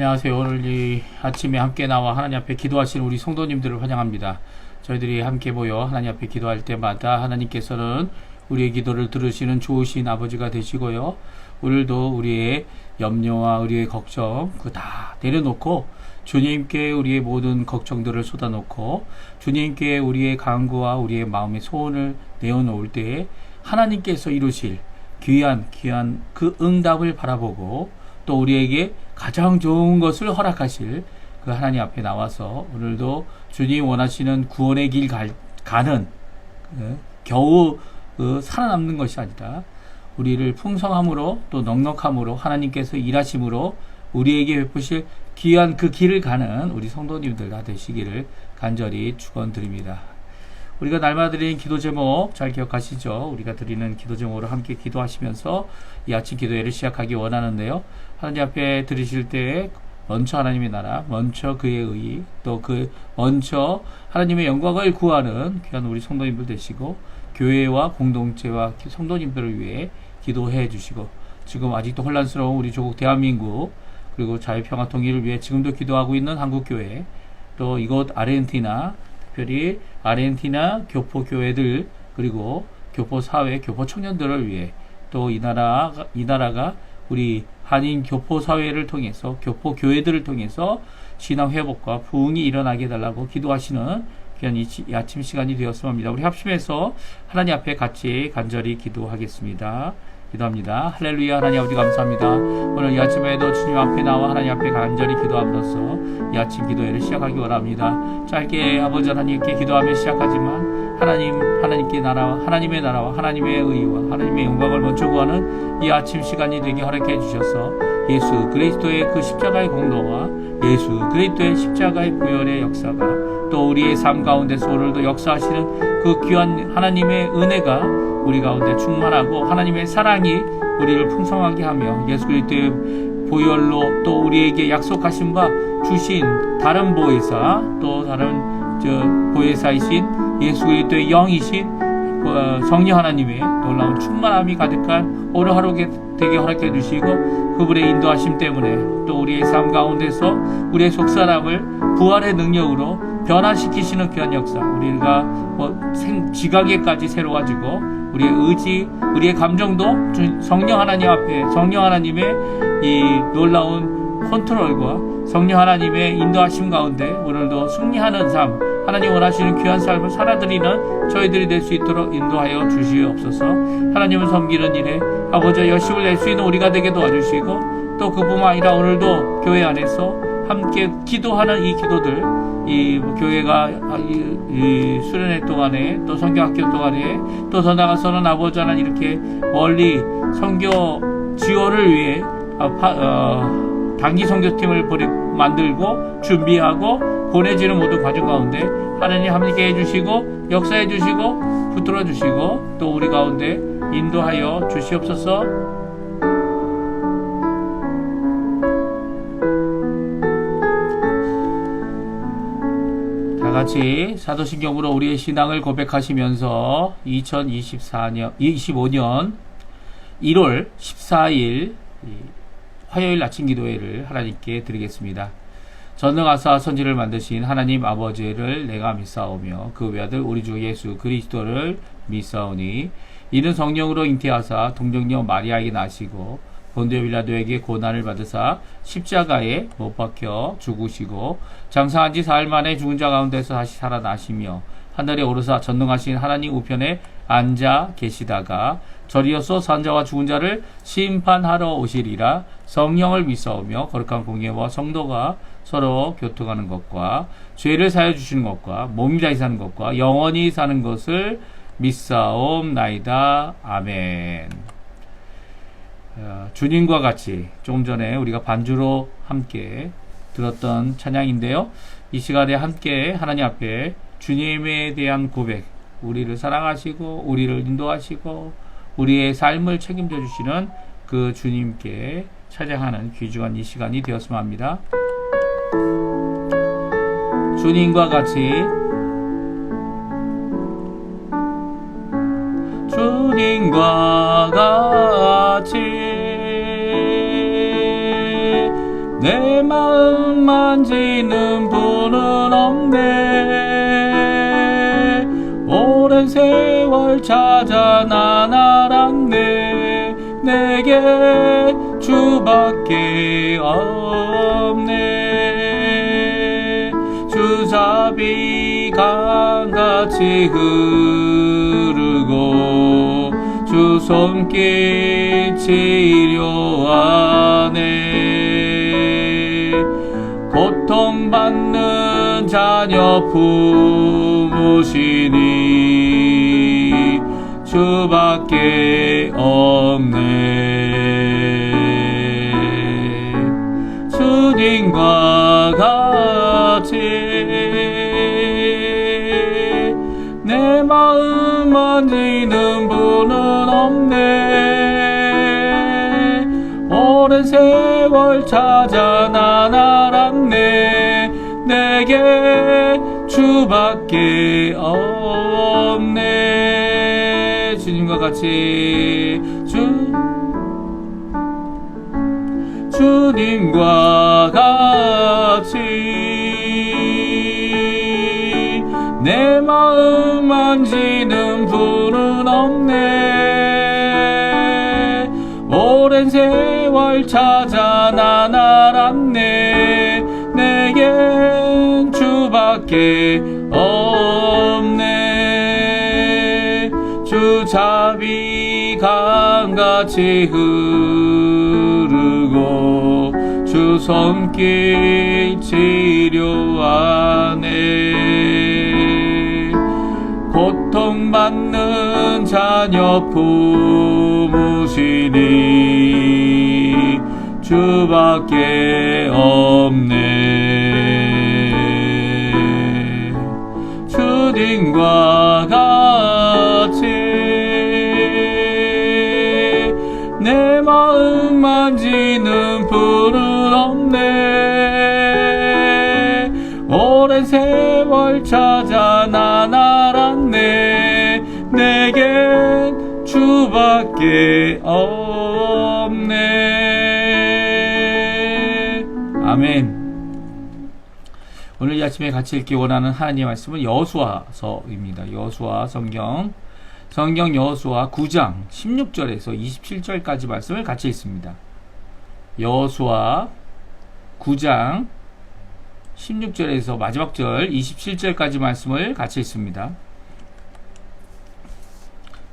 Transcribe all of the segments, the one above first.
안녕하세요. 오늘 이 아침에 함께 나와 하나님 앞에 기도하시는 우리 성도님들을 환영합니다. 저희들이 함께 모여 하나님 앞에 기도할 때마다 하나님께서는 우리의 기도를 들으시는 좋으신 아버지가 되시고요. 오늘도 우리의 염려와 우리의 걱정 다 내려놓고 주님께 우리의 모든 걱정들을 쏟아놓고 주님께 우리의 간구와 우리의 마음의 소원을 내어놓을 때에 하나님께서 이루실 귀한 그 응답을 바라보고 또 우리에게 가장 좋은 것을 허락하실 그 하나님 앞에 나와서 오늘도 주님 원하시는 구원의 길 가는 겨우 살아남는 것이 아니라 우리를 풍성함으로 또 넉넉함으로 하나님께서 일하심으로 우리에게 베푸실 귀한 그 길을 가는 우리 성도님들 다 되시기를 간절히 축원드립니다. 우리가 날마다 드리는 기도 제목 잘 기억하시죠? 우리가 드리는 기도 제목으로 함께 기도하시면서 이 아침 기도회를 시작하기 원하는데요. 하나님 앞에 드리실 때에 먼저 하나님의 나라, 먼저 그의 의, 또 먼저 하나님의 영광을 구하는 귀한 우리 성도님들 되시고 교회와 공동체와 성도님들을 위해 기도해 주시고 지금 아직도 혼란스러운 우리 조국 대한민국 그리고 자유평화 통일을 위해 지금도 기도하고 있는 한국교회 또 이곳 아르헨티나 특별히 아르헨티나 교포 교회들 그리고 교포 사회, 교포 청년들을 위해 또 이 나라가 우리 한인 교포 사회를 통해서 교포 교회들을 통해서 신앙 회복과 부흥이 일어나게 해달라고 기도하시는 귀한 이 아침 시간이 되었으면 합니다. 우리 합심해서 하나님 앞에 같이 간절히 기도하겠습니다. 기도합니다. 할렐루야. 하나님 아버지 감사합니다. 오늘 이 아침에도 주님 앞에 나와 하나님 앞에 간절히 기도함으로써 이 아침 기도회를 시작하기 원합니다. 짧게 아버지 하나님께 기도하며 시작하지만 하나님께 나라와 하나님의 나라와 하나님의 의와 하나님의 영광을 먼저 구하는 이 아침 시간이 되게 허락해 주셔서 예수 그리스도의 그 십자가의 공로와 예수 그리스도의 십자가의 구원의 역사가 또 우리의 삶 가운데서 오늘도 역사하시는 그 귀한 하나님의 은혜가 우리 가운데 충만하고 하나님의 사랑이 우리를 풍성하게 하며 예수 그리스도의 보혈로 또 우리에게 약속하신 바 주신 다른 보혜사 또 다른 보혜사이신 예수 그리스도의 영이신 성령 하나님의 놀라운 충만함이 가득한 오늘 하루 되게 허락해 주시고 그분의 인도하심 때문에 또 우리의 삶 가운데서 우리의 속사람을 부활의 능력으로 변화시키시는 귀한 역사 우리가 지각에까지 새로워지고 우리의 의지, 우리의 감정도 성령 하나님 앞에 성령 하나님의 이 놀라운 컨트롤과 성령 하나님의 인도하심 가운데 오늘도 승리하는 삶 하나님 원하시는 귀한 삶을 살아드리는 저희들이 될 수 있도록 인도하여 주시옵소서. 하나님을 섬기는 일에 아버지 열심을 낼 수 있는 우리가 되게 도와주시고 또 그뿐만 아니라 오늘도 교회 안에서 함께 기도하는 이 기도들 이 교회가 이 수련회 동안에 또 선교학교 동안에 또 더 나가서는 아버지 하나님 이렇게 멀리 선교 지원을 위해 단기 선교팀을 만들고 준비하고 보내지는 모든 과정 가운데 하나님 함께 해주시고 역사해 주시고 붙들어 주시고 또 우리 가운데 인도하여 주시옵소서. 다 같이 사도신경으로 우리의 신앙을 고백하시면서 2025년 1월 14일 화요일 아침 기도회를 하나님께 드리겠습니다. 전능하사 선지를 만드신 하나님 아버지를 내가 믿사오며 그 외아들 우리 주 예수 그리스도를 믿사오니 이는 성령으로 잉태하사 동정녀 마리아에게 나시고 본디오 빌라도에게 고난을 받으사 십자가에 못 박혀 죽으시고 장사한 지 사흘 만에 죽은 자 가운데서 다시 살아나시며 하늘에 오르사 전능하신 하나님 우편에 앉아 계시다가 저리로서 산 자와 죽은 자를 심판하러 오시리라. 성령을 믿사오며 거룩한 공예와 성도가 서로 교통하는 것과 죄를 사하여 주시는 것과 몸이 다시 사는 것과 영원히 사는 것을 믿사옵나이다. 아멘. 주님과 같이 조금 전에 우리가 반주로 함께 들었던 찬양인데요. 이 시간에 함께 하나님 앞에 주님에 대한 고백, 우리를 사랑하시고 우리를 인도하시고 우리의 삶을 책임져 주시는 그 주님께 찬양하는 귀중한 이 시간이 되었으면 합니다. 주님과 같이 주님과 같이 내 마음 마음 만지는 분은 없네. 오랜 세월 찾아 난 알았네. 내게 주밖에 없네. 주자비 강같이 흐르고 주 손길 치료하네. 고통받는 자녀 품으시니 주밖에 없네. 주님과 같이 내 마음 만지는 분은 없네. 오랜 세월 찾아 난 알았네. 내게 주밖에 없네. 주님과 같이 주님과 같이 내 마음 만지는 분은 없네. 오랜 세월 찾아 난 알았네. 내겐 주밖에 없네. 주 자비 강같이 흐르고 주 손길 치료하네. 고통받는 자녀 품으시니 주밖에 없네. 주님과 같이 내 마음 만지는 분은 없네. 오랜 세월 찾아 난 알았네. 내겐 주밖에 없네. 아멘. 오늘 이 아침에 같이 읽기 원하는 하나님의 말씀은 여호수아서입니다. 여호수아 성경 여호수아 9장 16절에서 27절까지 말씀을 같이 읽습니다. 여호수아 9장 16절에서 마지막 절 27절까지 말씀을 같이 읽습니다.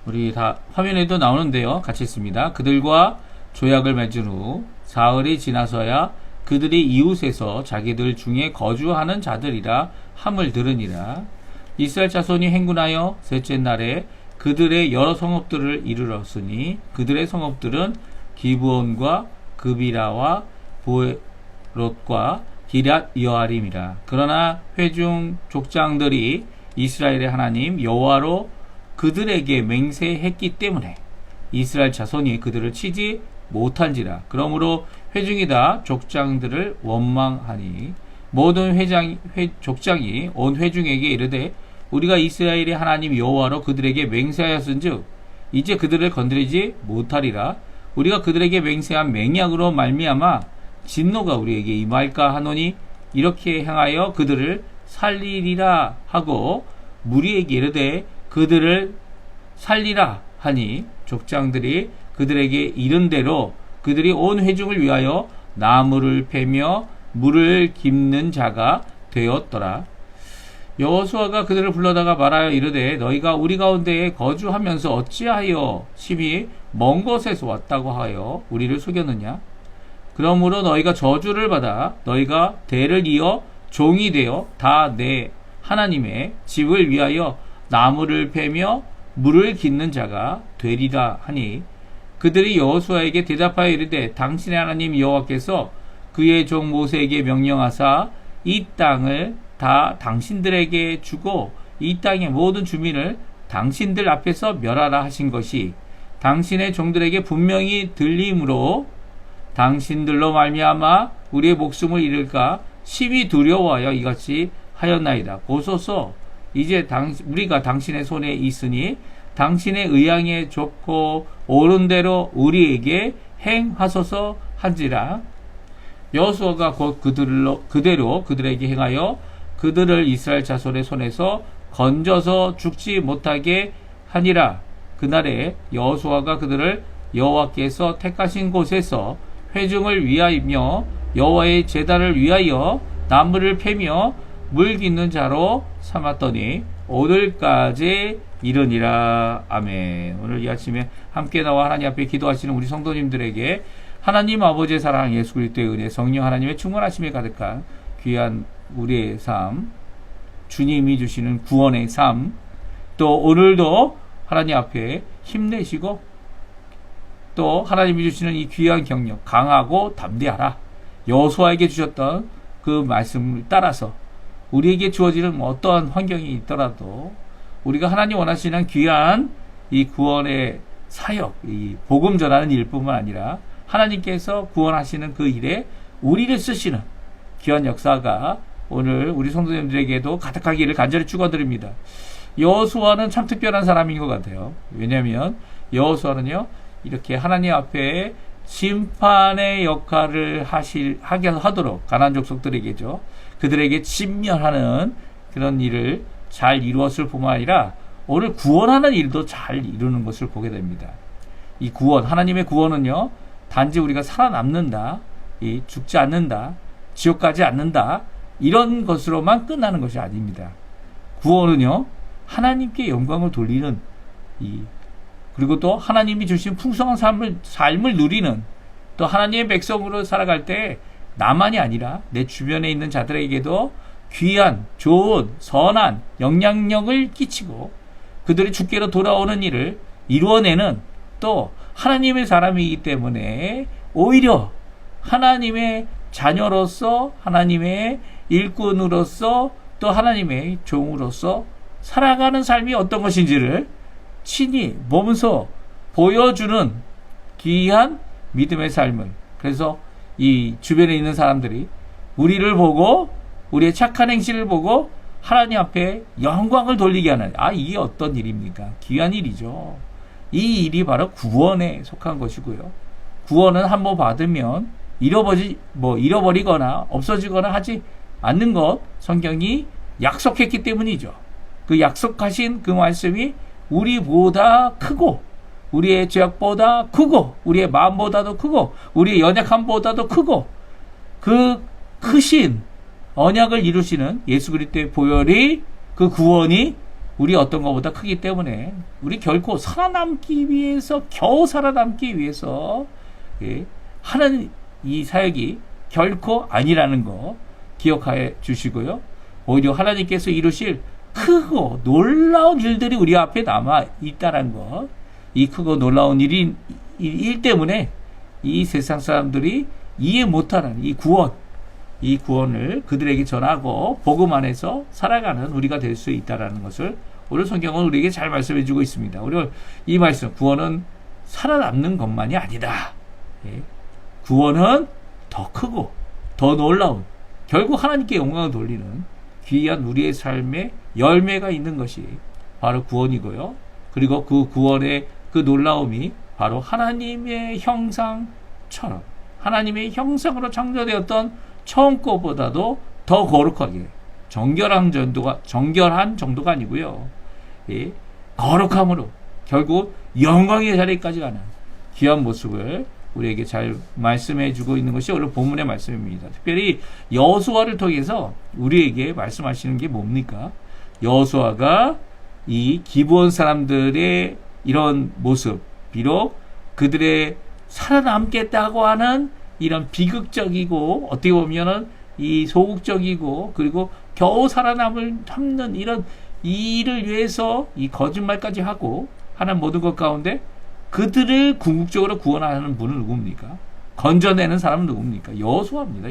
우리 다 화면에도 나오는데요. 같이 읽습니다. 그들과 조약을 맺은 후 사흘이 지나서야 그들이 이웃에서 자기들 중에 거주하는 자들이라 함을 들으니라. 이스라엘 자손이 행군하여 셋째 날에 그들의 여러 성읍들을 이르렀으니 그들의 성읍들은 기브온과 그비라와 보에롯과 기럇 여아림이라. 그러나 회중 족장들이 이스라엘의 하나님 여호와로 그들에게 맹세했기 때문에 이스라엘 자손이 그들을 치지 못한지라. 그러므로 회중이 다 족장들을 원망하니 모든 족장이 온 회중에게 이르되 우리가 이스라엘의 하나님 여호와로 그들에게 맹세하였은즉 이제 그들을 건드리지 못하리라. 우리가 그들에게 맹세한 맹약으로 말미암아 진노가 우리에게 임할까 하노니 이렇게 행하여 그들을 살리리라 하고 무리에게 이르되 그들을 살리라 하니 족장들이 그들에게 이른 대로 그들이 온 회중을 위하여 나무를 패며 물을 깁는 자가 되었더라. 여호수아가 그들을 불러다가 말하여 이르되 너희가 우리 가운데에 거주하면서 어찌하여 심히 먼 곳에서 왔다고 하여 우리를 속였느냐? 그러므로 너희가 저주를 받아 너희가 대를 이어 종이 되어 다 내 하나님의 집을 위하여 나무를 패며 물을 깃는 자가 되리라 하니 그들이 여호수아에게 대답하여 이르되 당신의 하나님 여호와께서 그의 종 모세에게 명령하사 이 땅을 다 당신들에게 주고 이 땅의 모든 주민을 당신들 앞에서 멸하라 하신 것이 당신의 종들에게 분명히 들림으로 당신들로 말미암아 우리의 목숨을 잃을까 심히 두려워하여 이같이 하였나이다. 보소서 이제 우리가 당신의 손에 있으니 당신의 의향에 좋고 옳은 대로 우리에게 행하소서 한지라. 여호수아가 곧 그대로 그들에게 행하여 그들을 이스라엘 자손의 손에서 건져서 죽지 못하게 하니라. 그날에 여호수아가 그들을 여호와께서 택하신 곳에서 회중을 위하여 여호와의 제단을 위하여 나무를 패며 물 깃는 자로 삼았더니 오늘까지 이르니라. 아멘. 오늘 이 아침에 함께 나와 하나님 앞에 기도하시는 우리 성도님들에게 하나님 아버지의 사랑, 예수 그리스도의 은혜, 성령 하나님의 충만하심에 가득한 귀한 우리의 삶, 주님이 주시는 구원의 삶, 또 오늘도 하나님 앞에 힘내시고 또 하나님이 주시는 이 귀한 경력, 강하고 담대하라. 여호수아에게 주셨던 그 말씀을 따라서 우리에게 주어지는 어떠한 환경이 있더라도 우리가 하나님 원하시는 귀한 이 구원의 사역, 이 복음 전하는 일뿐만 아니라 하나님께서 구원하시는 그 일에 우리를 쓰시는 귀한 역사가 오늘 우리 성도님들에게도 가득하기를 간절히 축원드립니다. 여호수아는 참 특별한 사람인 것 같아요. 왜냐하면 여호수아는요, 이렇게 하나님 앞에 심판의 역할을 하게 하도록 가나안 족속들에게죠, 그들에게 진멸하는 그런 일을 잘 이루었을 뿐만 아니라 오늘 구원하는 일도 잘 이루는 것을 보게 됩니다. 이 구원, 하나님의 구원은요, 단지 우리가 살아남는다, 죽지 않는다, 지옥 가지 않는다, 이런 것으로만 끝나는 것이 아닙니다. 구원은요, 하나님께 영광을 돌리는 그리고 또 하나님이 주신 풍성한 삶을 누리는, 또 하나님의 백성으로 살아갈 때 나만이 아니라 내 주변에 있는 자들에게도 귀한, 좋은, 선한 영향력을 끼치고 그들이 주께로 돌아오는 일을 이루어내는, 또 하나님의 사람이기 때문에 오히려 하나님의 자녀로서, 하나님의 일꾼으로서, 또 하나님의 종으로서 살아가는 삶이 어떤 것인지를 친히 몸소 보여주는 귀한 믿음의 삶을, 그래서 이 주변에 있는 사람들이 우리를 보고 우리의 착한 행실을 보고 하나님 앞에 영광을 돌리게 하는, 이게 어떤 일입니까? 귀한 일이죠. 이 일이 바로 구원에 속한 것이고요. 구원은 한번 받으면 잃어버리거나 없어지거나 하지 않는 것, 성경이 약속했기 때문이죠. 그 약속하신 그 말씀이 우리보다 크고, 우리의 죄악보다 크고, 우리의 마음보다도 크고, 우리의 연약함보다도 크고, 그 크신 언약을 이루시는 예수 그리스도의 보혈이, 그 구원이 우리 어떤 것보다 크기 때문에 우리 결코 살아남기 위해서, 겨우 살아남기 위해서 하는 이 사역이 결코 아니라는 거 기억해 주시고요. 오히려 하나님께서 이루실 크고 놀라운 일들이 우리 앞에 남아 있다는 것, 이 크고 놀라운 일 때문에 이 세상 사람들이 이해 못하는 이 구원을 그들에게 전하고 복음 안에서 살아가는 우리가 될 수 있다는 것을 오늘 성경은 우리에게 잘 말씀해 주고 있습니다. 오늘 이 말씀, 구원은 살아남는 것만이 아니다. 구원은 더 크고 더 놀라운, 결국 하나님께 영광을 돌리는 귀한 우리의 삶의 열매가 있는 것이 바로 구원이고요. 그리고 그 구원의 그 놀라움이 바로 하나님의 형상처럼, 하나님의 형상으로 창조되었던 처음 것보다도 더 거룩하게, 정결한 정도가 아니고요, 거룩함으로 결국 영광의 자리까지 가는 귀한 모습을 우리에게 잘 말씀해 주고 있는 것이 오늘 본문의 말씀입니다. 특별히 여호수아를 통해서 우리에게 말씀하시는 게 뭡니까? 여호수아가 이 기브온 사람들의 이런 모습, 비록 그들의 살아남겠다고 하는 이런 비극적이고 어떻게 보면은 이 소극적이고 그리고 겨우 참는 이런 일을 위해서 이 거짓말까지 하고 하는 모든 것 가운데 그들을 궁극적으로 구원하는 분은 누굽니까? 건져내는 사람은 누굽니까? 여호수아입니다.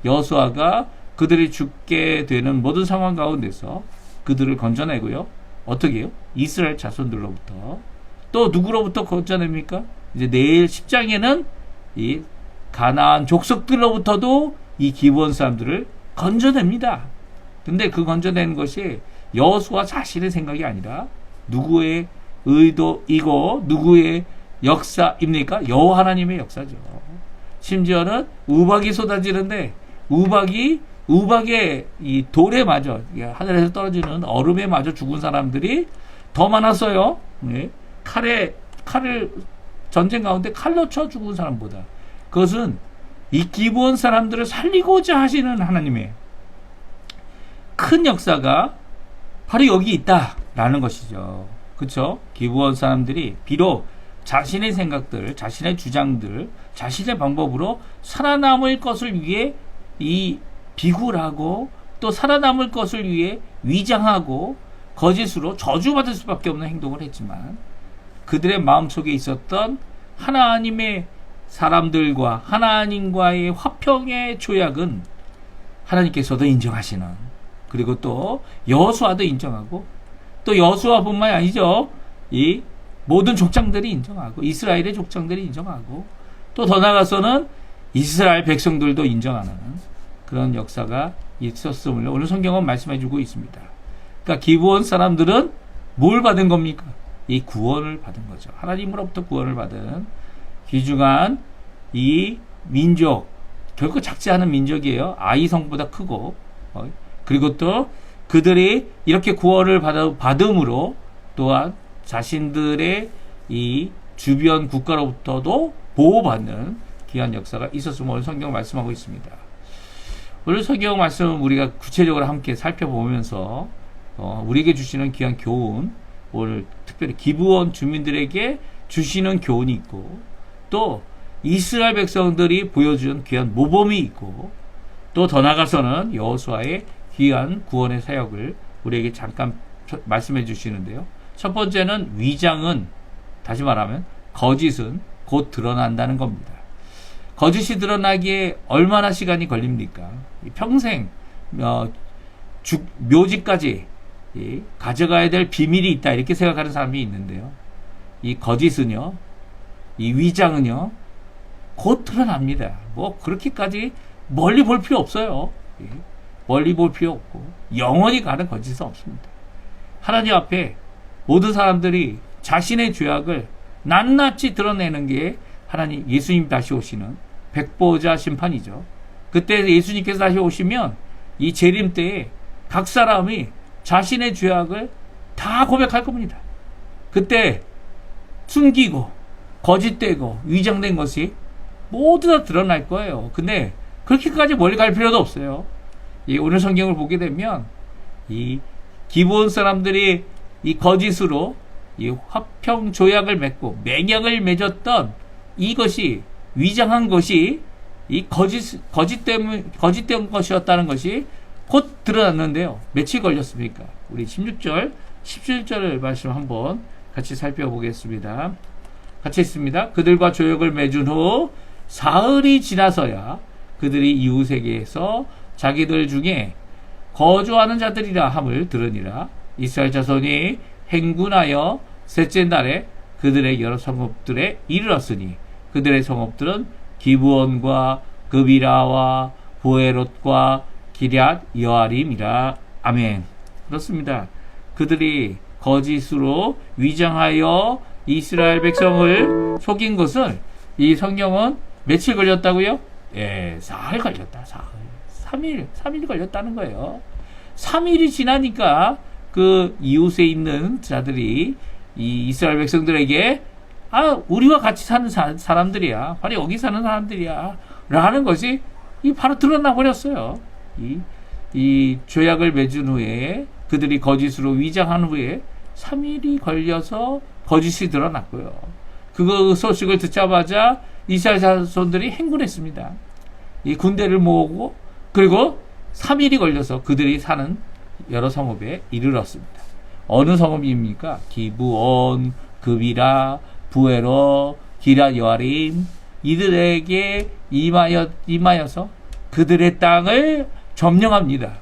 여호수아가 그들이 죽게 되는 모든 상황 가운데서 그들을 건져내고요. 어떻게 해요? 이스라엘 자손들로부터. 또 누구로부터 건져냅니까? 이제 내일 10장에는 이 가나안 족속들로부터도 이 기브온 사람들을 건져냅니다. 근데 그 건져내는 것이 여호수아 자신의 생각이 아니라 누구의 의도이고 누구의 역사입니까? 여호와 하나님의 역사죠. 심지어는 우박이 쏟아지는데 우박의 이 돌에 맞아, 하늘에서 떨어지는 얼음에 맞아 죽은 사람들이 더 많았어요. 네. 칼을 전쟁 가운데 칼로 쳐 죽은 사람보다. 그것은 이 기브온 사람들을 살리고자 하시는 하나님의 큰 역사가 바로 여기 있다라는 것이죠. 그렇죠? 기브온 사람들이 비록 자신의 생각들, 자신의 주장들, 자신의 방법으로 살아남을 것을 위해 이 비굴하고 또 살아남을 것을 위해 위장하고 거짓으로 저주받을 수밖에 없는 행동을 했지만 그들의 마음속에 있었던 하나님의 사람들과 하나님과의 화평의 조약은 하나님께서도 인정하시는, 그리고 또 여호수아도 인정하고 또 여호수아뿐만이 아니죠. 이 모든 족장들이 인정하고 이스라엘의 족장들이 인정하고 또 더 나아가서는 이스라엘 백성들도 인정하는 그런 역사가 있었음을 오늘 성경은 말씀해 주고 있습니다. 그러니까 기브온 사람들은 뭘 받은 겁니까? 이 구원을 받은 거죠. 하나님으로부터 구원을 받은 귀중한 이 민족, 결코 작지 않은 민족이에요. 아이 성보다 크고, 그리고 또 그들이 이렇게 구원을 받음으로 또한 자신들의 이 주변 국가로부터도 보호받는 귀한 역사가 있었음을 오늘 성경 말씀하고 있습니다. 오늘 성경 말씀은 우리가 구체적으로 함께 살펴보면서 우리에게 주시는 귀한 교훈, 오늘 특별히 기브온 주민들에게 주시는 교훈이 있고 또 이스라엘 백성들이 보여준 귀한 모범이 있고 또 더 나아가서는 여호수아의 귀한 구원의 사역을 우리에게 잠깐 말씀해 주시는데요. 첫 번째는 위장은, 다시 말하면 거짓은 곧 드러난다는 겁니다. 거짓이 드러나기에 얼마나 시간이 걸립니까? 평생 묘지까지 가져가야 될 비밀이 있다 이렇게 생각하는 사람이 있는데요. 이 거짓은요, 이 위장은요 곧 드러납니다. 뭐 그렇게까지 멀리 볼 필요 없어요. 멀리 볼 필요 없고 영원히 가는 거짓은 없습니다. 하나님 앞에 모든 사람들이 자신의 죄악을 낱낱이 드러내는 게 하나님 예수님 다시 오시는 백보자 심판이죠. 그때 예수님께서 다시 오시면 이 재림 때에 각 사람이 자신의 죄악을 다 고백할 겁니다. 그때 숨기고 거짓되고 위장된 것이 모두 다 드러날 거예요. 근데 그렇게까지 멀리 갈 필요도 없어요. 오늘 성경을 보게 되면 이 기브온 사람들이 이 거짓으로 이 화평 조약을 맺고 맹약을 맺었던 이것이 위장한 것이 이 거짓된 것이었다는 것이 곧 드러났는데요. 며칠 걸렸습니까? 우리 16절, 17절을 말씀 한번 같이 살펴보겠습니다. 같이 있습니다. 그들과 조약을 맺은 후 사흘이 지나서야 그들이 이웃에게서 자기들 중에 거주하는 자들이라 함을 들으니라. 이스라엘 자손이 행군하여 셋째 날에 그들의 여러 성읍들에 이르렀으니 그들의 성읍들은 기브온과 그비라와 보에롯과 기럇 여아림이라. 아멘. 그렇습니다. 그들이 거짓으로 위장하여 이스라엘 백성을 속인 것을 이 성경은 며칠 걸렸다고요? 예, 사흘 걸렸다. 사흘. 3일 걸렸다는 거예요. 3일이 지나니까 그 이웃에 있는 자들이 이 이스라엘 백성들에게 우리와 같이 사는 사람들이야. 바로 여기 사는 사람들이야. 라는 것이 바로 드러나 버렸어요. 이 조약을 맺은 후에 그들이 거짓으로 위장한 후에 3일이 걸려서 거짓이 드러났고요. 그 소식을 듣자마자 이스라엘 자손들이 행군했습니다. 이 군대를 모으고 그리고 3일이 걸려서 그들이 사는 여러 성읍에 이르렀습니다. 어느 성읍입니까? 기브온, 그비라, 부에로, 기럇 여아림, 이들에게 임하여서 그들의 땅을 점령합니다.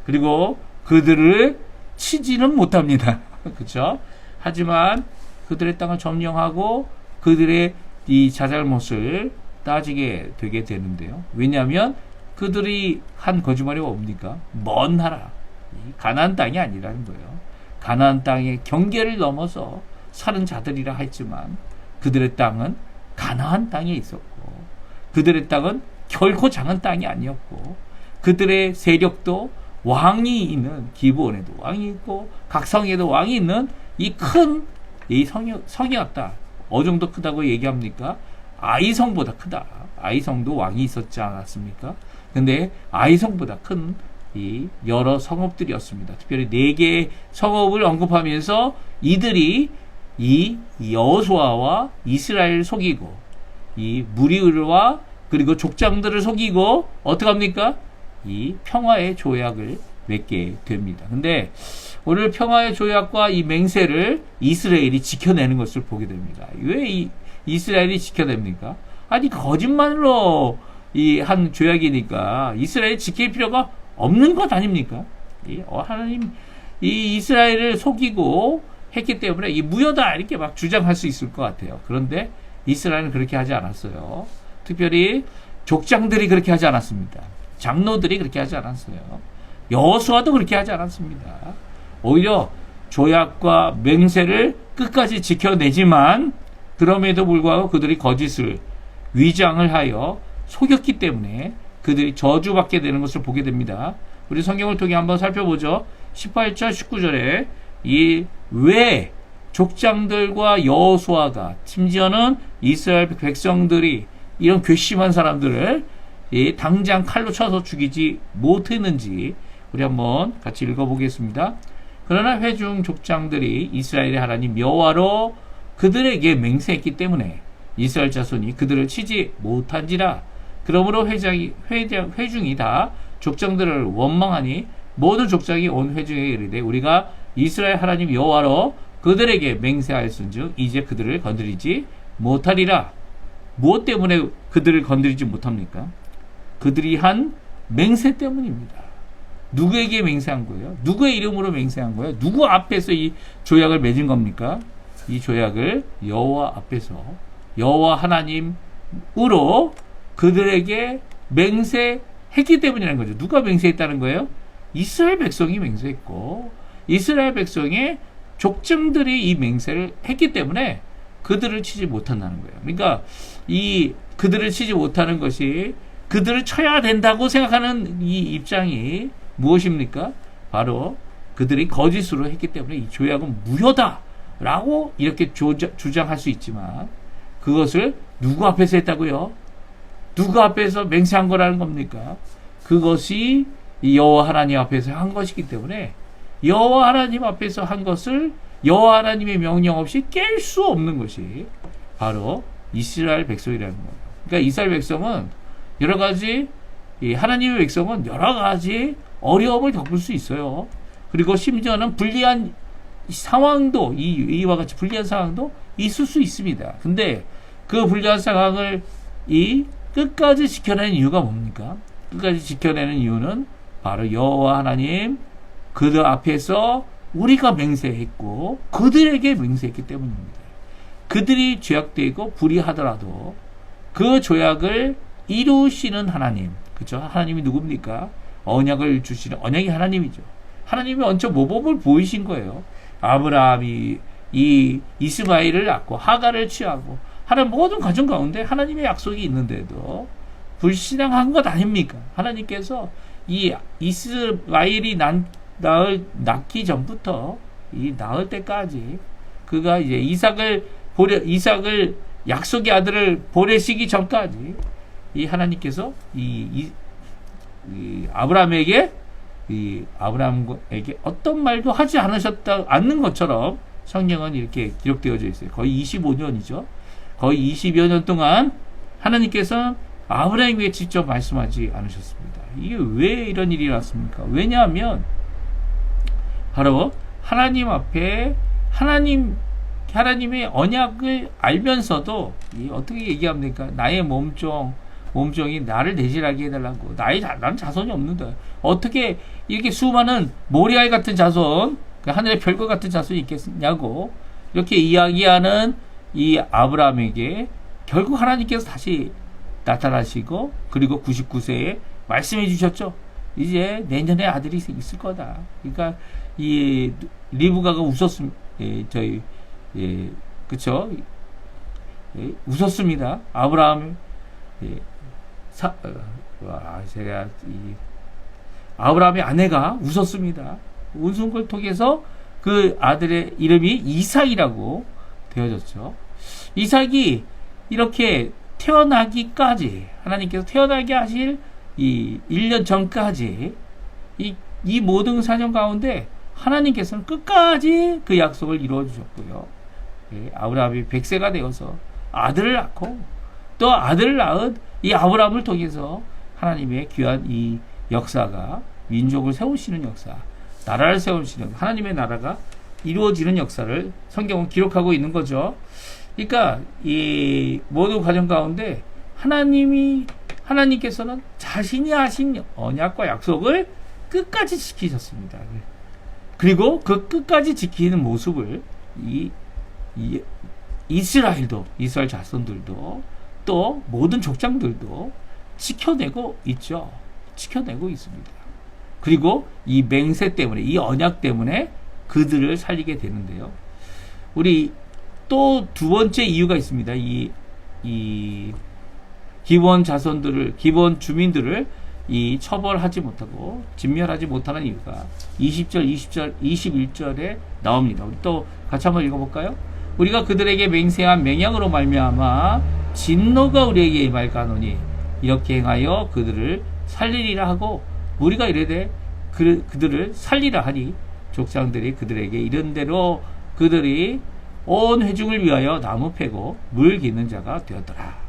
그리고 그들을 치지는 못합니다. 그렇죠? 하지만 그들의 땅을 점령하고 그들의 이 자잘못을 따지게 되게 되는데요. 왜냐하면 그들이 한 거짓말이 뭡니까? 먼 나라, 가나안 땅이 아니라는 거예요. 가나안 땅의 경계를 넘어서 사는 자들이라 했지만 그들의 땅은 가나안 땅에 있었고 그들의 땅은 결코 작은 땅이 아니었고 그들의 세력도 왕이 있는 기브온에도 왕이 있고 각 성에도 왕이 있는 이 큰 이 성이었다. 어느 정도 크다고 얘기합니까? 아이성보다 크다. 아이성도 왕이 있었지 않았습니까? 근데 아이성보다 큰 이 여러 성읍들이었습니다. 특별히 4개의 성읍을 언급하면서 이들이 이 여호수아와 이스라엘을 속이고 이 무리와 그리고 족장들을 속이고 어떻게 합니까? 이 평화의 조약을 맺게 됩니다. 근데 오늘 평화의 조약과 이 맹세를 이스라엘이 지켜내는 것을 보게 됩니다. 왜 이 이스라엘이 지켜냅니까? 아니 거짓말로 이 한 조약이니까 이스라엘이 지킬 필요가 없는 것 아닙니까? 하나님 이 이스라엘을 속이고 했기 때문에 이 무효다 이렇게 막 주장할 수 있을 것 같아요. 그런데 이스라엘은 그렇게 하지 않았어요. 특별히 족장들이 그렇게 하지 않았습니다. 장로들이 그렇게 하지 않았어요. 여호수아도 그렇게 하지 않았습니다. 오히려 조약과 맹세를 끝까지 지켜내지만 그럼에도 불구하고 그들이 거짓을 위장을 하여 속였기 때문에 그들이 저주받게 되는 것을 보게 됩니다. 우리 성경을 통해 한번 살펴보죠. 18절 19절에 이 왜 족장들과 여호수아가 심지어는 이스라엘 백성들이 이런 괘씸한 사람들을 당장 칼로 쳐서 죽이지 못했는지 우리 한번 같이 읽어보겠습니다. 그러나 회중 족장들이 이스라엘의 하나님 여호와로 그들에게 맹세했기 때문에 이스라엘 자손이 그들을 치지 못한지라. 그러므로 회중이 다 족장들을 원망하니 모든 족장이 온 회중에게 이르되 우리가 이스라엘 하나님 여호와로 그들에게 맹세하였은즉 이제 그들을 건드리지 못하리라. 무엇 때문에 그들을 건드리지 못합니까? 그들이 한 맹세 때문입니다. 누구에게 맹세한 거예요? 누구의 이름으로 맹세한 거예요? 누구 앞에서 이 조약을 맺은 겁니까? 이 조약을 여호와 앞에서 여호와 하나님으로 그들에게 맹세했기 때문이라는 거죠. 누가 맹세했다는 거예요? 이스라엘 백성이 맹세했고 이스라엘 백성의 족장들이 이 맹세를 했기 때문에 그들을 치지 못한다는 거예요. 그러니까 이 그들을 치지 못하는 것이 그들을 쳐야 된다고 생각하는 이 입장이 무엇입니까? 바로 그들이 거짓으로 했기 때문에 이 조약은 무효다라고 이렇게 주장할 수 있지만 그것을 누구 앞에서 했다고요? 누구 앞에서 맹세한 거라는 겁니까? 그것이 여호와 하나님 앞에서 한 것이기 때문에 여호와 하나님 앞에서 한 것을 여호와 하나님의 명령 없이 깰 수 없는 것이 바로 이스라엘 백성이라는 거예요. 그러니까 이스라엘 백성은 여러 가지 하나님의 백성은 여러 가지 어려움을 겪을 수 있어요. 그리고 심지어는 불리한 상황도 이와 같이 불리한 상황도 있을 수 있습니다. 근데 그 불리한 상황을 끝까지 지켜내는 이유가 뭡니까? 끝까지 지켜내는 이유는 바로 여호와 하나님 그들 앞에서 우리가 맹세했고 그들에게 맹세했기 때문입니다. 그들이 죄악되고 불의하더라도 그 조약을 이루시는 하나님, 그렇죠? 하나님이 누굽니까? 언약을 주시는 언약이 하나님이죠. 하나님이 얹혀 모범을 보이신 거예요. 아브라함이 이 이스마엘을 낳고 하갈을 취하고 하는 모든 과정 가운데 하나님의 약속이 있는데도 불신앙한 것 아닙니까? 하나님께서 이 이스마엘이 낳기 전부터 이 낳을 때까지 그가 이제 이삭을 약속의 아들을 보내시기 전까지 이 하나님께서 이 아브라함에게 어떤 말도 하지 않는 것처럼 성경은 이렇게 기록되어져 있어요. 거의 25년이죠. 거의 20여 년 동안 하나님께서 아브라함에게 직접 말씀하지 않으셨습니다. 이게 왜 이런 일이 났습니까? 왜냐하면 바로 하나님 앞에 하나님의 언약을 알면서도 어떻게 얘기합니까? 나의 몸종이 나를 대신하게 해달라고. 난 자손이 없는데 어떻게 이렇게 수많은 모리아이 같은 자손, 하늘의 별과 같은 자손이 있겠냐고 이렇게 이야기하는 이 아브라함에게 결국 하나님께서 다시 나타나시고 그리고 99세에 말씀해 주셨죠. 이제 내년에 아들이 있을 거다. 그러니까 이 리브가가 웃었습니다. 그쵸? 웃었습니다. 아브라함 제가 아브라함의 아내가 웃었습니다. 웃은 걸 통해서 그 아들의 이름이 이삭이라고 되어졌죠. 이삭이 이렇게 태어나기까지, 하나님께서 태어나게 하실 이 1년 전까지 이 모든 사정 가운데 하나님께서는 끝까지 그 약속을 이루어 주셨고요. 아브라함이 100세가 되어서 아들을 낳고 또 아들을 낳은 이 아브라함을 통해서 하나님의 귀한 이 역사가, 민족을 세우시는 역사, 나라를 세우시는 하나님의 나라가 이루어지는 역사를 성경은 기록하고 있는 거죠. 그러니까 이 모든 과정 가운데 하나님께서는 자신이 하신 언약과 약속을 끝까지 지키셨습니다. 그리고 그 끝까지 지키는 모습을 이스라엘 자손들도 또 모든 족장들도 지켜내고 있죠. 지켜내고 있습니다. 그리고 이 맹세 때문에, 이 언약 때문에 그들을 살리게 되는데요. 우리 또 두 번째 이유가 있습니다. 이 기본 자손들을, 기본 주민들을 처벌하지 못하고 진멸하지 못하는 이유가 20절, 21절에 나옵니다. 우리 또 같이 한번 읽어볼까요? 우리가 그들에게 맹세한 맹약으로 말미암아 진노가 우리에게 임할까노니 이렇게 행하여 그들을 살리리라 하고 우리가 이르되 그들을 살리라 하니 족장들이 그들에게 이른 대로 그들이 온 회중을 위하여 나무 패고 물 깃는 자가 되었더라.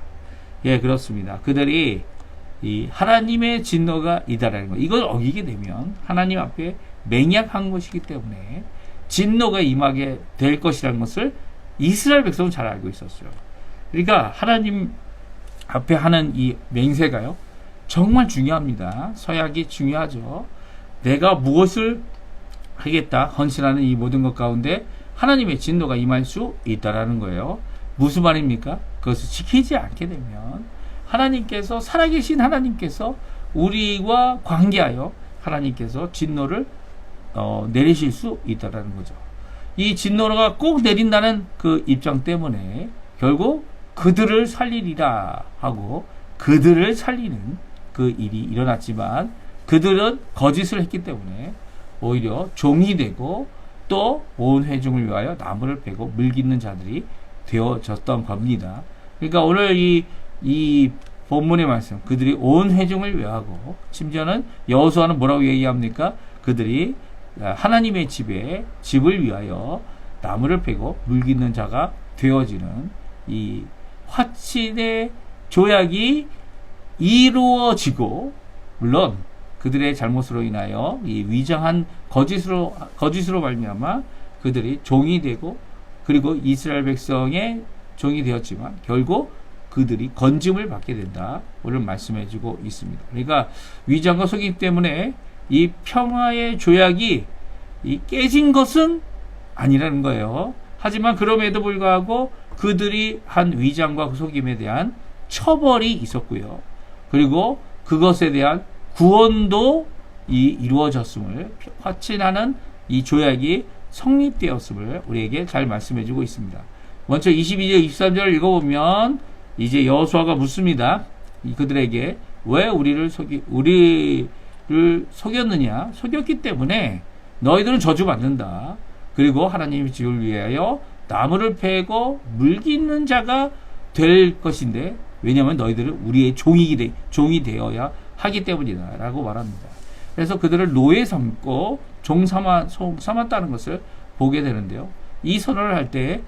예, 그렇습니다. 그들이 이 하나님의 진노가 이다라는 것, 이걸 어기게 되면 하나님 앞에 맹약한 것이기 때문에 진노가 임하게 될 것이라는 것을 이스라엘 백성은 잘 알고 있었어요. 그러니까 하나님 앞에 하는 이 맹세가요, 정말 중요합니다. 서약이 중요하죠. 내가 무엇을 하겠다 헌신하는 이 모든 것 가운데 하나님의 진노가 임할 수 있다라는 거예요. 무슨 말입니까? 그것을 지키지 않게 되면 하나님께서, 살아계신 하나님께서 우리와 관계하여 하나님께서 진노를 내리실 수 있다라는 거죠. 이 진노가 꼭 내린다는 그 입장 때문에 결국 그들을 살리리라 하고 그들을 살리는 그 일이 일어났지만 그들은 거짓을 했기 때문에 오히려 종이 되고 또 온 회중을 위하여 나무를 베고 물 깃는 자들이 되어졌던 겁니다. 그러니까 오늘 이 본문의 말씀, 그들이 온 회중을 위하고, 심지어는 여호수아는 뭐라고 얘기합니까? 그들이 하나님의 집을 위하여 나무를 베고 물 깃는 자가 되어지는 이 화친의 조약이 이루어지고, 물론 그들의 잘못으로 인하여 이 위장한 거짓으로 말미암아 그들이 종이 되고, 그리고 이스라엘 백성의 종이 되었지만 결국 그들이 건짐을 받게 된다. 오늘 말씀해주고 있습니다. 그러니까 위장과 속임 때문에 이 평화의 조약이 깨진 것은 아니라는 거예요. 하지만 그럼에도 불구하고 그들이 한 위장과 속임에 대한 처벌이 있었고요. 그리고 그것에 대한 구원도 이루어졌음을, 화친하는 이 조약이 성립되었음을 우리에게 잘 말씀해주고 있습니다. 먼저 22절, 23절을 읽어보면 이제 여호수아가 묻습니다. 그들에게 왜 우리를 속였느냐? 속였기 때문에 너희들은 저주받는다. 그리고 하나님의 집을 위하여 나무를 패고 물 깃는 자가 될 것인데, 왜냐하면 너희들은 우리의 종이 되어야 하기 때문이다 라고 말합니다. 그래서 그들을 노예 삼고 종 삼았다는 것을 보게 되는데요. 이 선언을 할 때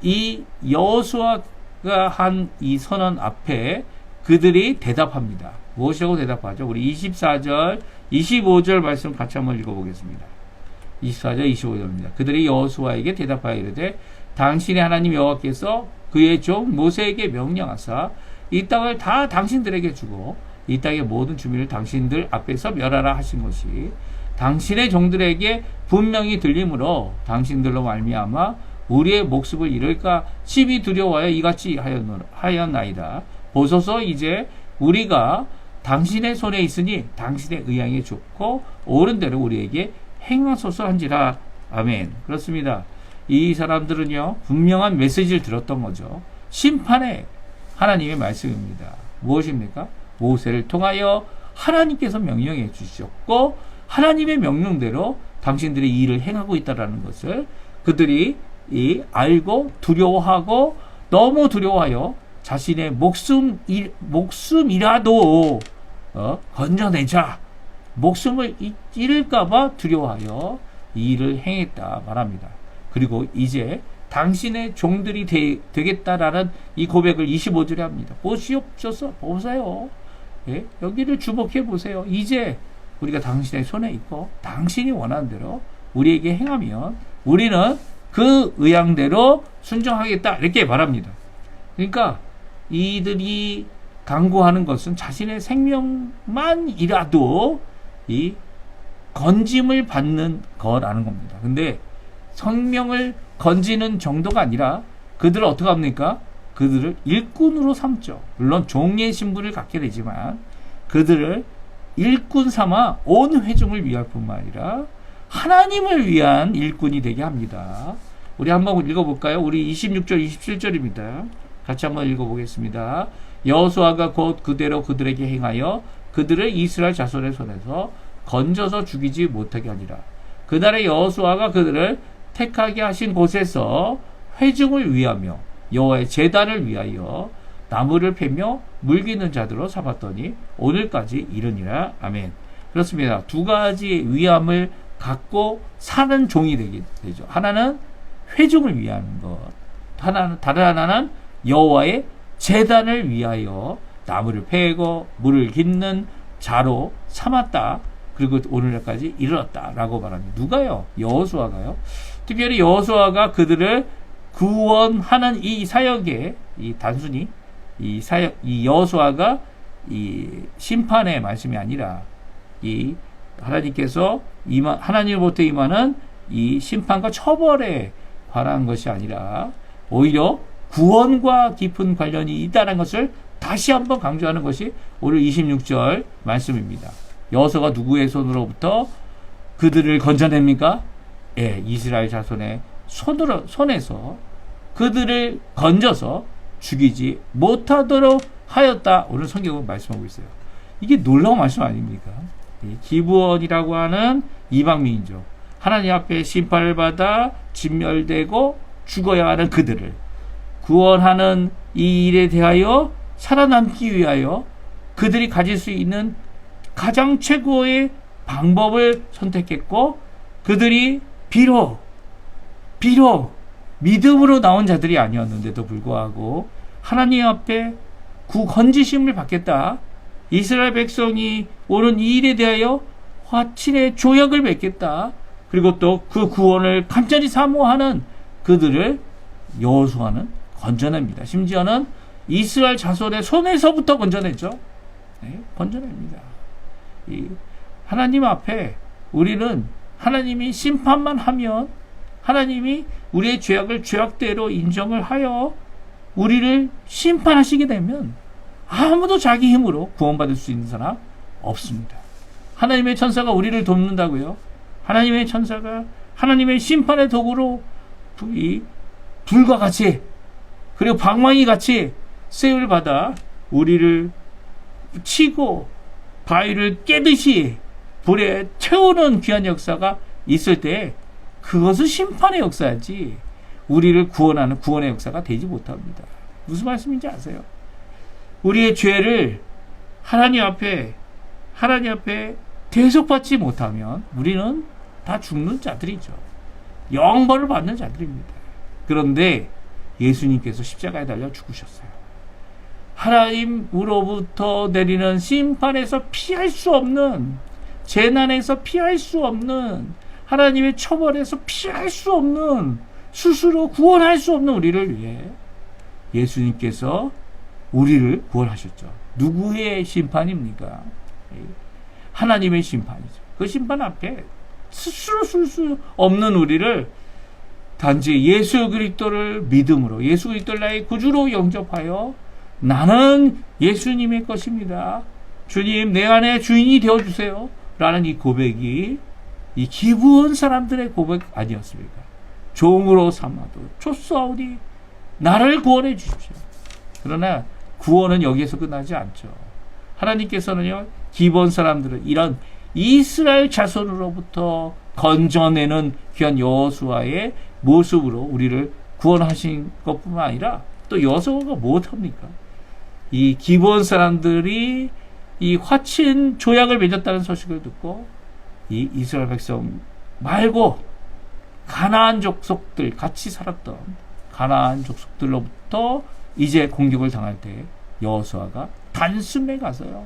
이 여호수아가 한 이 선언 앞에 그들이 대답합니다. 무엇이라고 대답하죠? 우리 24절, 25절 말씀 같이 한번 읽어보겠습니다. 24절, 25절입니다. 그들이 여호수아에게 대답하여 이르되 당신의 하나님 여호와께서 그의 종 모세에게 명령하사 이 땅을 다 당신들에게 주고 이 땅의 모든 주민을 당신들 앞에서 멸하라 하신 것이 당신의 종들에게 분명히 들리므로 당신들로 말미암아 우리의 목숨을 잃을까 심히 두려워하여 이같이 하였나이다. 보소서, 이제 우리가 당신의 손에 있으니 당신의 의향이 좋고 옳은 대로 우리에게 행하소서 한지라. 아멘. 그렇습니다. 이 사람들은요, 분명한 메시지를 들었던 거죠. 심판의 하나님의 말씀입니다. 무엇입니까? 모세를 통하여 하나님께서 명령해 주셨고 하나님의 명령대로 당신들이 이 일을 행하고 있다는 것을 그들이 알고 두려워하고 너무 두려워하여 자신의 목숨이라도 건져내자, 목숨을 잃을까봐 두려워하여 이 일을 행했다 말합니다. 그리고 이제 당신의 종들이 되겠다라는 이 고백을 25절에 합니다. 보세요. 예? 여기를 주목해 보세요. 이제 우리가 당신의 손에 있고 당신이 원하는 대로 우리에게 행하면 우리는 그 의향대로 순종하겠다 이렇게 말합니다. 그러니까 이들이 강구하는 것은 자신의 생명만이라도 이 건짐을 받는 거라는 겁니다. 근데 생명을 건지는 정도가 아니라 그들을 어떻게 합니까? 그들을 일꾼으로 삼죠. 물론 종의 신분을 갖게 되지만 그들을 일꾼 삼아 온 회중을 위할 뿐만 아니라 하나님을 위한 일꾼이 되게 합니다. 우리 한번 읽어볼까요? 우리 26절 27절입니다. 같이 한번 읽어보겠습니다. 여호수아가 곧 그대로 그들에게 행하여 그들을 이스라엘 자손의 손에서 건져서 죽이지 못하게 하니라. 그날에 여호수아가 그들을 택하게 하신 곳에서 회중을 위하며 여호와의 제단을 위하여 나무를 패며 물기는 자들로 삼았더니 오늘까지 이르니라. 아멘. 그렇습니다. 두 가지 위함을 갖고 사는 종이 되죠. 하나는 회중을 위한 것, 다른 하나는 여호와의 제단을 위하여 나무를 패고 물을 깃는 자로 삼았다. 그리고 오늘날까지 이르렀다라고 말합니다. 누가요? 여호수아가요. 특별히 여호수아가 그들을 구원하는 이 사역에 단순히 이 여호수아가 이 심판의 말씀이 아니라 이 하나님께서 하나님으로부터 임하는 이 심판과 처벌에 관한 것이 아니라 오히려 구원과 깊은 관련이 있다는 것을 다시 한번 강조하는 것이 오늘 26절 말씀입니다. 여호수아가 누구의 손으로부터 그들을 건져냅니까? 예, 이스라엘 자손의 손에서 그들을 건져서 죽이지 못하도록 하였다. 오늘 성경은 말씀하고 있어요. 이게 놀라운 말씀 아닙니까? 기브온이라고 하는 이방민족, 하나님 앞에 심판을 받아 진멸되고 죽어야 하는 그들을 구원하는 이 일에 대하여 살아남기 위하여 그들이 가질 수 있는 가장 최고의 방법을 선택했고 그들이 비록 믿음으로 나온 자들이 아니었는데도 불구하고 하나님 앞에 건지심을 받겠다. 이스라엘 백성이 오는 이 일에 대하여 화친의 조약을 맺겠다. 그리고 또 그 구원을 간절히 사모하는 그들을 여호수아는 건져냅니다. 심지어는 이스라엘 자손의 손에서부터 건져냈죠. 네, 건져냅니다. 하나님 앞에 우리는 하나님이 심판만 하면 하나님이 우리의 죄악을 죄악대로 인정을 하여 우리를 심판하시게 되면 아무도 자기 힘으로 구원받을 수 있는 사람 없습니다. 하나님의 천사가 우리를 돕는다고요. 하나님의 천사가 하나님의 심판의 도구로 불과 같이 그리고 방망이 같이 쓰임을 받아 우리를 치고 바위를 깨듯이 불에 태우는 귀한 역사가 있을 때 그것은 심판의 역사지 우리를 구원하는 구원의 역사가 되지 못합니다. 무슨 말씀인지 아세요? 우리의 죄를 하나님 앞에 대속받지 못하면 우리는 다 죽는 자들이죠. 영벌을 받는 자들입니다. 그런데 예수님께서 십자가에 달려 죽으셨어요. 하나님으로부터 내리는 심판에서 피할 수 없는, 재난에서 피할 수 없는, 하나님의 처벌에서 피할 수 없는, 스스로 구원할 수 없는 우리를 위해 예수님께서 우리를 구원하셨죠. 누구의 심판입니까? 하나님의 심판이죠. 그 심판 앞에 스스로 쓸 수 없는 우리를 단지 예수 그리스도를 믿음으로, 예수 그리스도를 나의 구주로 영접하여 나는 예수님의 것입니다. 주님, 내 안에 주인이 되어주세요. 라는 이 고백이 이 기브온 사람들의 고백 아니었습니까? 종으로 삼아도 쫓사오니 나를 구원해 주십시오. 그러나 구원은 여기에서 끝나지 않죠. 하나님께서는요, 기브온 사람들을 이런 이스라엘 자손으로부터 건져내는 귀한 여호수아의 모습으로 우리를 구원하신 것뿐만 아니라 또 여호수아가 무엇합니까? 이 기브온 사람들이 이 화친 조약을 맺었다는 소식을 듣고 이 이스라엘 백성 말고 가나안 족속들, 같이 살았던 가나안 족속들로부터 이제 공격을 당할 때 여호수아가 단숨에 가서요,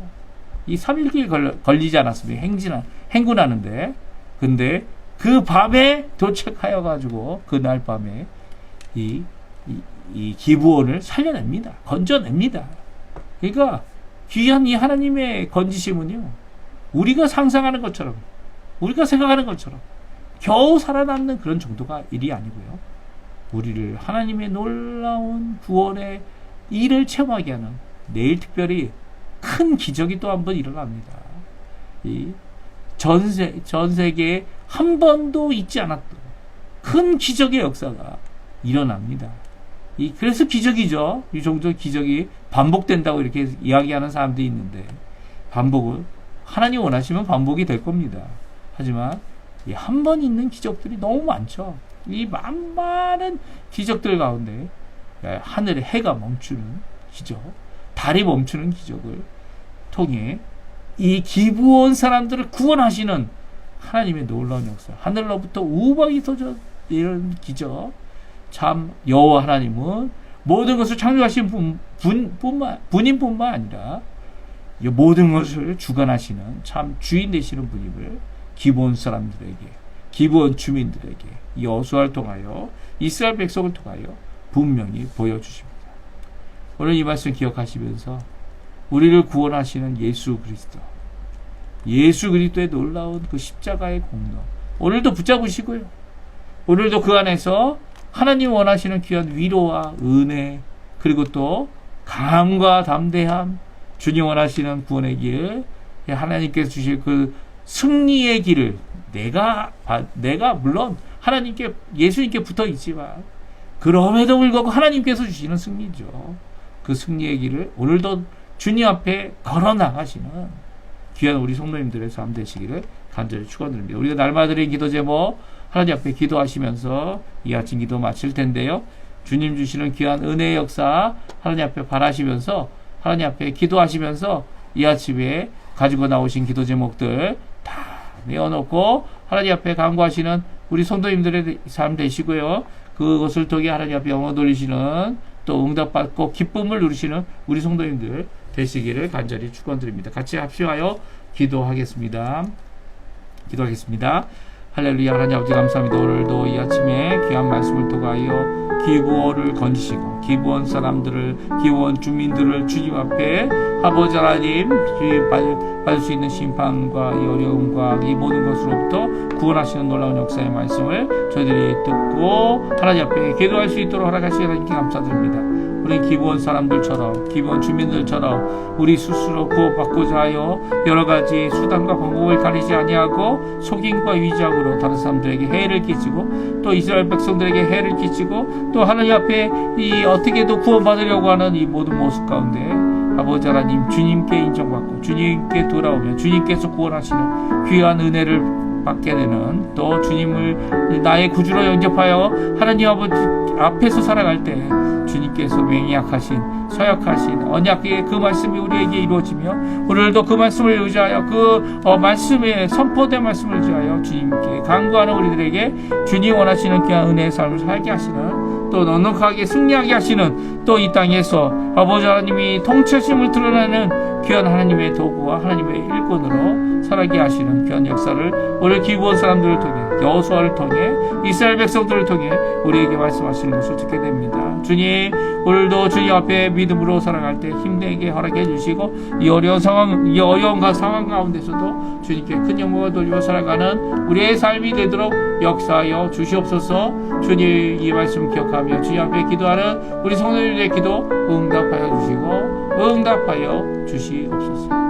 이 3일길 걸리지 않았습니까? 행군하는데. 근데 그 밤에 도착하여 가지고 그날 밤에 이 기브온을 살려냅니다. 건져냅니다. 그러니까 귀한 이 하나님의 건지심은요, 우리가 상상하는 것처럼, 우리가 생각하는 것처럼 겨우 살아남는 그런 정도가 일이 아니고요, 우리를 하나님의 놀라운 구원의 일을 체험하게 하는, 내일 특별히 큰 기적이 또 한 번 일어납니다. 이 전 세계에 한 번도 있지 않았던 큰 기적의 역사가 일어납니다. 그래서 기적이죠. 이 정도 기적이 반복된다고 이렇게 이야기하는 사람들이 있는데, 반복은 하나님 원하시면 반복이 될 겁니다. 하지만 한 번 있는 기적들이 너무 많죠. 이 많은 기적들 가운데 하늘의 해가 멈추는 기적, 달이 멈추는 기적을 통해 이 기브온 사람들을 구원하시는 하나님의 놀라운 역사, 하늘로부터 우박이 쏟아져 내리는 기적. 참 여호와 하나님은 모든 것을 창조하신 분인뿐만 아니라 모든 것을 주관하시는 참 주인 되시는 분임을 기브온 사람들에게, 기브온 주민들에게 여호수아를 통하여, 이스라엘 백성을 통하여 분명히 보여주십니다. 오늘 이 말씀 기억하시면서 우리를 구원하시는 예수 그리스도의 놀라운 그 십자가의 공로, 오늘도 붙잡으시고요, 오늘도 그 안에서 하나님 원하시는 귀한 위로와 은혜, 그리고 또 강함과 담대함, 주님 원하시는 구원의 길, 하나님께서 주실 그 승리의 길을 내가 물론 하나님께, 예수님께 붙어 있지만 그럼에도 불구하고 하나님께서 주시는 승리죠. 그 승리의 길을 오늘도 주님 앞에 걸어 나가시는 귀한 우리 성도님들의 삶 되시기를 간절히 축원드립니다. 우리가 날마다 드린 기도 제목 하나님 앞에 기도하시면서 이 아침 기도 마칠 텐데요, 주님 주시는 귀한 은혜의 역사 하나님 앞에 바라시면서, 하나님 앞에 기도하시면서 이 아침에 가지고 나오신 기도 제목들 다 내어놓고 하나님 앞에 간구하시는 우리 성도님들의 삶 되시고요, 그것을 통해 하나님 앞에 영광 돌리시는, 또 응답받고 기쁨을 누리시는 우리 성도님들 되시기를 간절히 축원드립니다. 같이 합심하여 기도하겠습니다. 할렐루야. 하나님 아버지 감사합니다. 오늘도 이 아침에 귀한 말씀을 통하여 기브온을 건지시고 기브온 사람들을, 기브온 주민들을 주님 앞에 아버지 하나님 받을 수 있는 심판과 이 어려움과 이 모든 것으로부터 구원하시는 놀라운 역사의 말씀을 저희들이 듣고 하나님 앞에 기도할 수 있도록 허락하시니 하나님께 감사드립니다. 우리 기브온 사람들처럼, 기브온 주민들처럼 우리 스스로 구원받고자 하여 여러 가지 수단과 방법을 가리지 아니하고 속임과 위장으로 다른 사람들에게 해를 끼치고 또 이스라엘 백성들에게 해를 끼치고 또 하나님 앞에 이 어떻게도 구원받으려고 하는 이 모든 모습 가운데 아버지 하나님, 주님께 인정받고 주님께 돌아오면 주님께서 구원하시는 귀한 은혜를 받게 되는, 또 주님을 나의 구주로 영접하여 하나님 아버지 앞에서 살아갈 때 주님께서 맹약하신, 서약하신 언약의 그 말씀이 우리에게 이루어지며 오늘도 그 말씀을 의지하여 그 말씀에 선포된 말씀을 의지하여 주님께 간구하는 우리들에게 주님 원하시는 귀한 은혜의 삶을 살게 하시는, 또 넉넉하게 승리하게 하시는, 또 이 땅에서 아버지 하나님이 통치심을 드러내는 귀한 하나님의 도구와 하나님의 일꾼으로 살아게 하시는 귀한 역사를 오늘 기브온 사람들을 통해, 여호수아를 통해, 이스라엘 백성들을 통해 우리에게 말씀하시는 것을 듣게 됩니다. 주님, 오늘도 주님 앞에 믿음으로 살아갈 때 힘내게 허락해 주시고 이 어려운 상황, 이 어려운 상황 가운데서도 주님께 큰 영광을 돌리며 살아가는 우리의 삶이 되도록 역사하여 주시옵소서. 주님, 이 말씀 기억하며 주님 앞에 기도하는 우리 성도님들의 기도 응답하여 주시고 응답하여 주시옵소서.